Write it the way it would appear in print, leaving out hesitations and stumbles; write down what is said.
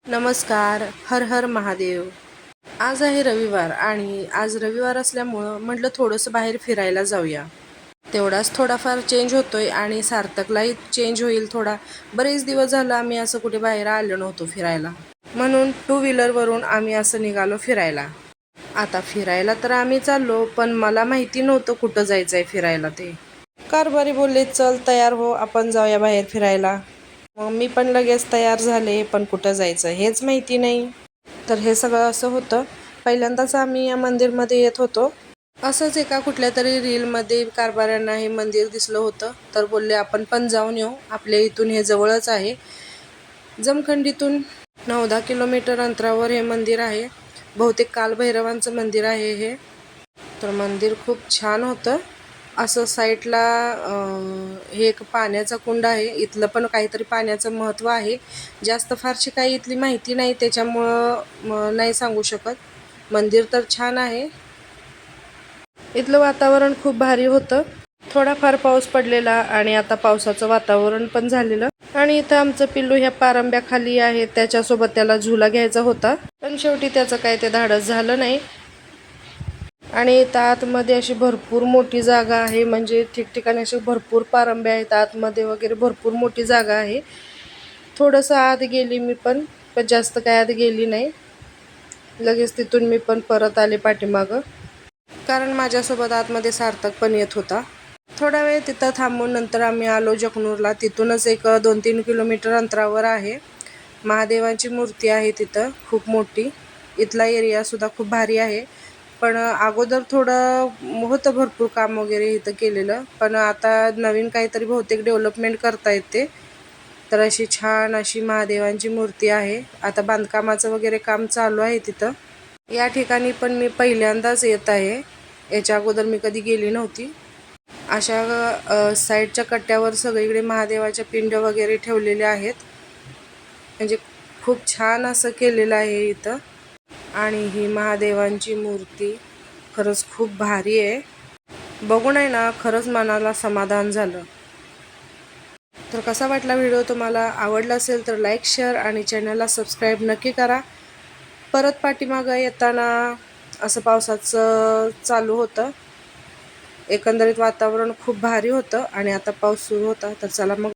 नमस्कार. हर हर महादेव. आज आहे रविवार आणि आज रविवार असल्यामुळं म्हटलं थोडंसं बाहेर फिरायला जाऊया. तेवढाच थोडाफार चेंज होतोय आणि सार्थकलाही चेंज होईल थोडा. बरेच दिवस झालं आम्ही असं कुठे बाहेर आलो नव्हतो फिरायला. म्हणून 2 व्हीलरवरून आम्ही असं निघालो फिरायला. आता फिरायला तर आम्ही चाललो, पण मला माहिती नव्हतं कुठं जायचंय फिरायला ते. कारभारी बोलले, "चल तयार हो, आपण जाऊया बाहेर फिरायला." मग मी पण लगेच तयार झाले, पण कुठं जायचं हेच माहिती नाही. तर हे सगळं असं होतं. पहिल्यांदाच आम्ही या मंदिरमध्ये येत होतो. असंच एका कुठल्यातरी रीलमध्ये कारभाऱ्यांना हे मंदिर दिसलं होतं, तर बोलले आपण पण जाऊन येऊ. आपल्या इथून हे जवळच आहे. जमखंडीतून 9-10 किलोमीटर अंतरावर हे मंदिर आहे. बहुतेक कालभैरवांचं मंदिर आहे हे. तर मंदिर खूप छान होतं. असं साईडला हे एक पाण्याचा कुंड आहे. इथलं पण काहीतरी पाण्याचं महत्त्व आहे. जास्त फारशी काही इथली माहिती नाही, त्याच्यामुळं नाही सांगू शकत. मंदिर तर छान आहे. इथलं वातावरण खूप भारी होतं. थोडाफार पाऊस पडलेला आणि आता पावसाचं वातावरण पण झालेलं. आणि इथं आमचं पिल्लू ह्या पारंब्याखाली आहे. त्याच्यासोबत त्याला झुला घ्यायचा होता, पण शेवटी त्याचं काही ते धाडस झालं नाही. आणि इथं आतमध्ये अशी भरपूर मोठी जागा आहे, म्हणजे ठिकठिकाणी असे भरपूर पारंब्या आहेत. आतमध्ये वगैरे भरपूर मोठी जागा आहे. थोडंसं आत गेली मी पण जास्त काय आत गेली नाही. लगेच तिथून मी पण परत आले पाठीमागं, कारण माझ्यासोबत आतमध्ये सार्थक पण येत होता. थोडा वेळ तिथं थांबून नंतर आम्ही आलो जकनूरला. तिथूनच एक 2-3 किलोमीटर अंतरावर आहे. महादेवाची मूर्ती आहे तिथं खूप मोठी. इथला एरियासुद्धा खूप भारी आहे. पण अगोदर थोडं होतं भरपूर काम वगैरे इथं केलेलं, पण आता नवीन काहीतरी बहुतेक डेव्हलपमेंट करतायत ते. तर अशी छान अशी महादेवांची मूर्ती आहे. आता बांधकामाचं वगैरे काम चालू आहे तिथं. या ठिकाणी पण मी पहिल्यांदाच येत आहे. याच्या अगोदर मी कधी गेली नव्हती. अशा साईडच्या कट्ट्यावर सगळीकडे महादेवाच्या पिंड वगैरे ठेवलेल्या आहेत. म्हणजे खूप छान असं केलेलं आहे इथं. आणि ही महादेवांची मूर्ती खरंच खूप भारी आहे. बघून आहे ना, खरंच मनाला समाधान झालं. तर कसा वाटला व्हिडिओ तुम्हाला? आवडला असेल तर लाईक, शेअर आणि चॅनलला सबस्क्राईब नक्की करा. परत पाठीमागं येताना असं पावसाचं चालू होतं. एकंदरीत वातावरण खूप भारी होतं आणि आता पाऊस सुरू होता. तर चला मग